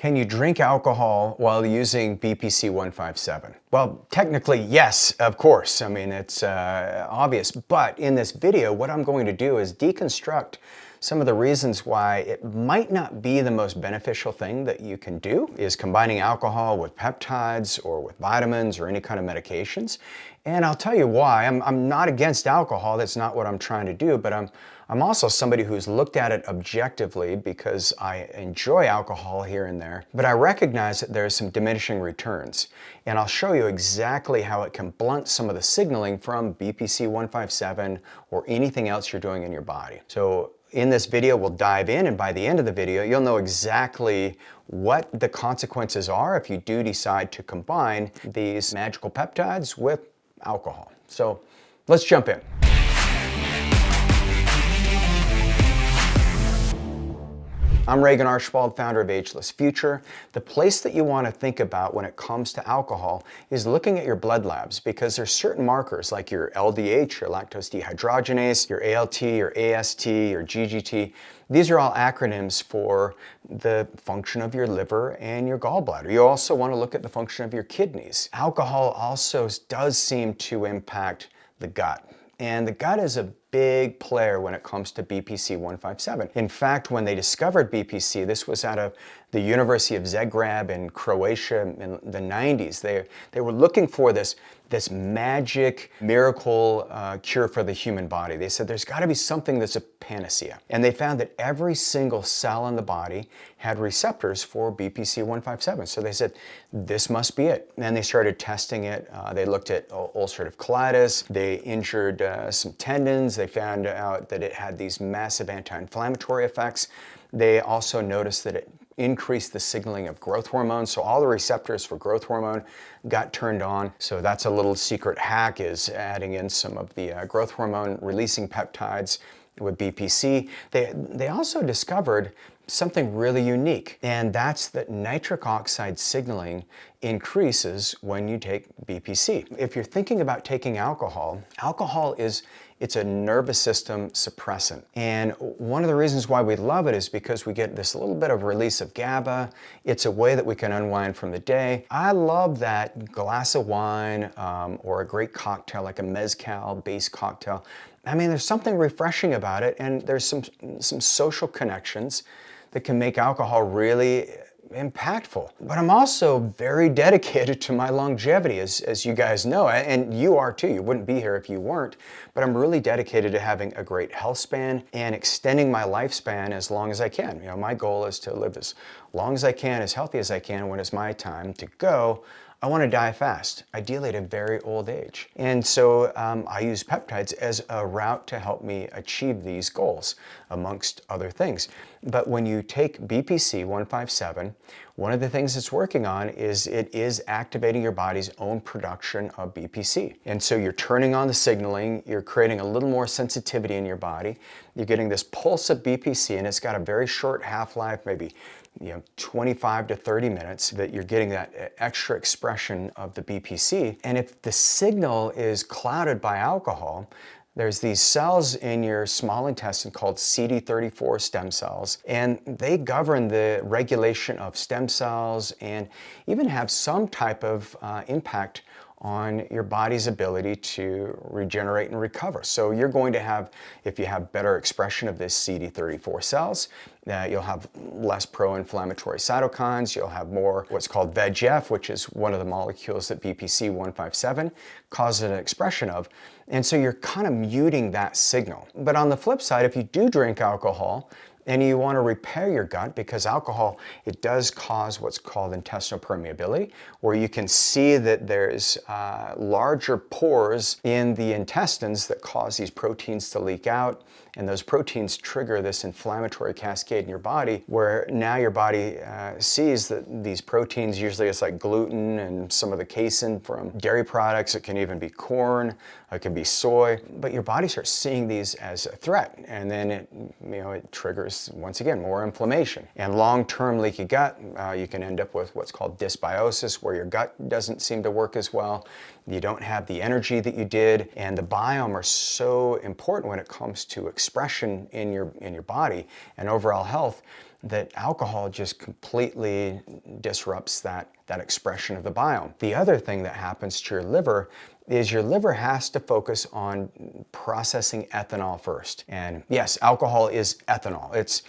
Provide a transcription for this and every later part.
Can you drink alcohol while using BPC-157? Well, technically, yes, of course. I mean, it's obvious. But in this video, what I'm going to do is deconstruct some of the reasons why it might not be the most beneficial thing that you can do is combining alcohol with peptides or with vitamins or any kind of medications. And I'll tell you why. I'm not against alcohol. That's not what I'm trying to do. But I'm also somebody who's looked at it objectively because I enjoy alcohol here and there. But I recognize that there's some diminishing returns. And I'll show you exactly how it can blunt some of the signaling from BPC-157 or anything else you're doing in your body. So in this video, we'll dive in, and by the end of the video, you'll know exactly what the consequences are if you do decide to combine these magical peptides with alcohol. So let's jump in. I'm Regan Archibald, founder of Ageless Future. The place that you want to think about when it comes to alcohol is looking at your blood labs, because there's certain markers like your LDH, your lactose dehydrogenase, your ALT, your AST, your GGT. These are all acronyms for the function of your liver and your gallbladder. You also want to look at the function of your kidneys. Alcohol also does seem to impact the gut. And the gut is a big player when it comes to BPC-157. In fact, when they discovered BPC, this was out of the University of Zagreb in Croatia in the 90s. They were looking for this magic miracle cure for the human body. They said there's got to be something that's a panacea. And they found that every single cell in the body had receptors for BPC-157. So they said, this must be it. And they started testing it. They looked at ulcerative colitis. They injured some tendons. They found out that it had these massive anti-inflammatory effects. They also noticed that it increased the signaling of growth hormone. So all the receptors for growth hormone got turned on. So that's a little secret hack, is adding in some of the growth hormone releasing peptides with BPC. They also discovered something really unique, and that's that nitric oxide signaling increases when you take BPC. If you're thinking about taking alcohol, it's a nervous system suppressant. And one of the reasons why we love it is because we get this little bit of release of GABA. It's a way that we can unwind from the day. I love that glass of wine or a great cocktail, like a mezcal-based cocktail. I mean, there's something refreshing about it, and there's some social connections that can make alcohol really impactful. But I'm also very dedicated to my longevity, as you guys know, and you are too. You wouldn't be here if you weren't. But I'm really dedicated to having a great health span and extending my lifespan as long as I can. You know, my goal is to live as long as I can, as healthy as I can. When it's my time to go, I want to die fast, ideally at a very old age. And so I use peptides as a route to help me achieve these goals, amongst other things. But when you take BPC-157, one of the things it's working on is it is activating your body's own production of BPC. And so you're turning on the signaling, you're creating a little more sensitivity in your body. You're getting this pulse of BPC, and it's got a very short half-life, maybe 25 to 30 minutes, that you're getting that extra expression of the BPC. And if the signal is clouded by alcohol, there's these cells in your small intestine called CD34 stem cells, and they govern the regulation of stem cells and even have some type of impact on your body's ability to regenerate and recover. So you're going to have, if you have better expression of this CD34 cells, you'll have less pro-inflammatory cytokines, you'll have more what's called VEGF, which is one of the molecules that BPC-157 causes an expression of. And so you're kind of muting that signal. But on the flip side, if you do drink alcohol, and you want to repair your gut, because alcohol, it does cause what's called intestinal permeability, where you can see that there's larger pores in the intestines that cause these proteins to leak out. And those proteins trigger this inflammatory cascade in your body, where now your body sees that these proteins, usually it's like gluten and some of the casein from dairy products, it can even be corn, it can be soy, but your body starts seeing these as a threat, and then it triggers, once again, more inflammation. And long-term leaky gut, you can end up with what's called dysbiosis, where your gut doesn't seem to work as well. You don't have the energy that you did, and the biome are so important when it comes to expression in your body and overall health. that alcohol just completely disrupts that expression of the biome. The other thing that happens to your liver is your liver has to focus on processing ethanol first. And yes, alcohol is ethanol. It's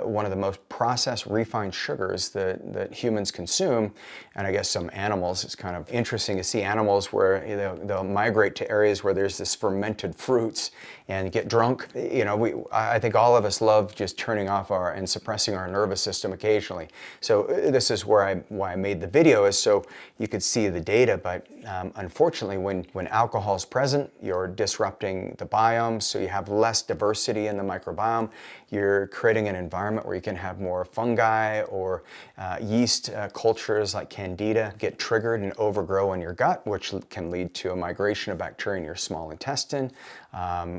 one of the most processed refined sugars that humans consume, and I guess some animals. It's kind of interesting to see animals where they'll migrate to areas where there's this fermented fruits and get drunk. I think all of us love just turning off and suppressing our nervous system occasionally. So this is why I made the video, is so you could see the data. But unfortunately, when alcohol is present, you're disrupting the biome, so you have less diversity in the microbiome. You're creating an environment where you can have more fungi or yeast cultures like candida get triggered and overgrow in your gut, which can lead to a migration of bacteria in your small intestine,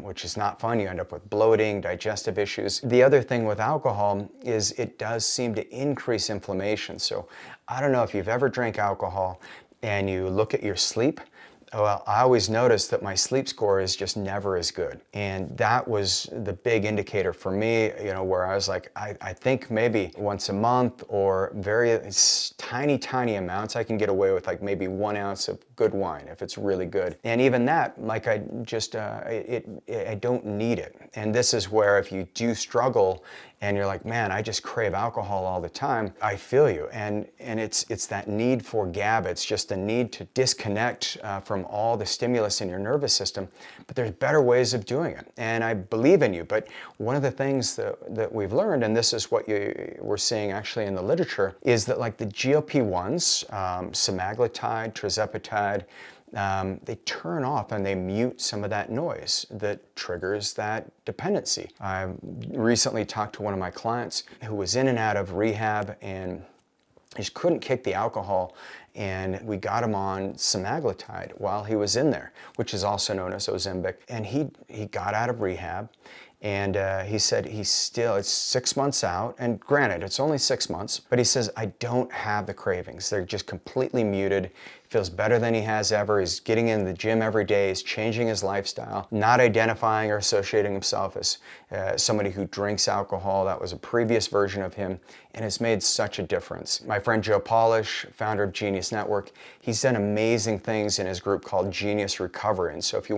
which is not fun. You end up with bloating, digestive issues. The other thing with alcohol is it does seem to increase inflammation. So I don't know if you've ever drank alcohol and you look at your sleep. Well, I always noticed that my sleep score is just never as good. And that was the big indicator for me, where I was like, I think maybe once a month or very tiny amounts, I can get away with like maybe 1 ounce of good wine if it's really good. And even that, like I don't need it. And this is where if you do struggle and you're like, man, I just crave alcohol all the time, I feel you. And it's that need for GABA. It's just the need to disconnect from all the stimulus in your nervous system. But there's better ways of doing it. And I believe in you. But one of the things that we've learned, and this is what we're seeing actually in the literature, is that like the GLP-1s, semaglutide, tirzepatide, they turn off and they mute some of that noise that triggers that dependency. I recently talked to one of my clients who was in and out of rehab and just couldn't kick the alcohol, and we got him on semaglutide while he was in there, which is also known as Ozempic. And he got out of rehab, and he said it's 6 months out, and granted, it's only 6 months, but he says, I don't have the cravings. They're just completely muted. Feels better than he has ever. He's getting in the gym every day. He's changing his lifestyle, not identifying or associating himself as somebody who drinks alcohol. That was a previous version of him, and it's made such a difference. My friend Joe Polish, founder of Genius Network, he's done amazing things in his group called Genius Recovery. And so if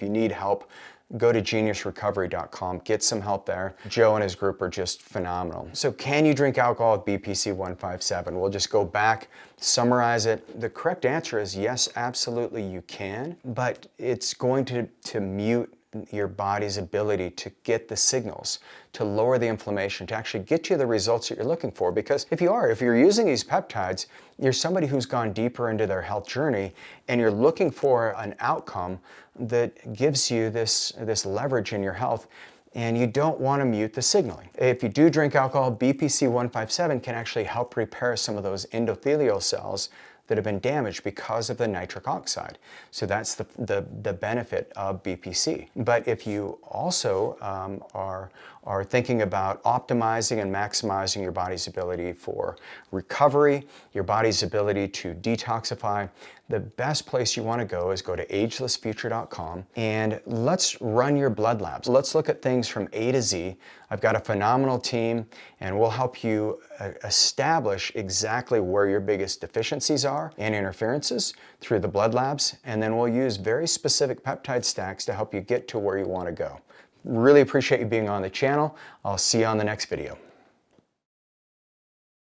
you need help, go to geniusrecovery.com, get some help there. Joe and his group are just phenomenal. So can you drink alcohol with BPC-157? We'll just go back, summarize it. The correct answer is yes, absolutely you can, but it's going to mute your body's ability to get the signals, to lower the inflammation, to actually get you the results that you're looking for. Because if you're using these peptides, you're somebody who's gone deeper into their health journey, and you're looking for an outcome that gives you this leverage in your health, and you don't want to mute the signaling. If you do drink alcohol, BPC-157 can actually help repair some of those endothelial cells that have been damaged because of the nitric oxide. So that's the benefit of BPC. But if you also are thinking about optimizing and maximizing your body's ability for recovery, your body's ability to detoxify, the best place you want to go is go to agelessfuture.com, and let's run your blood labs. Let's look at things from A to Z. I've got a phenomenal team, and we'll help you establish exactly where your biggest deficiencies are and interferences through the blood labs, and then we'll use very specific peptide stacks to help you get to where you want to go. Really appreciate you being on the channel. I'll see you on the next video.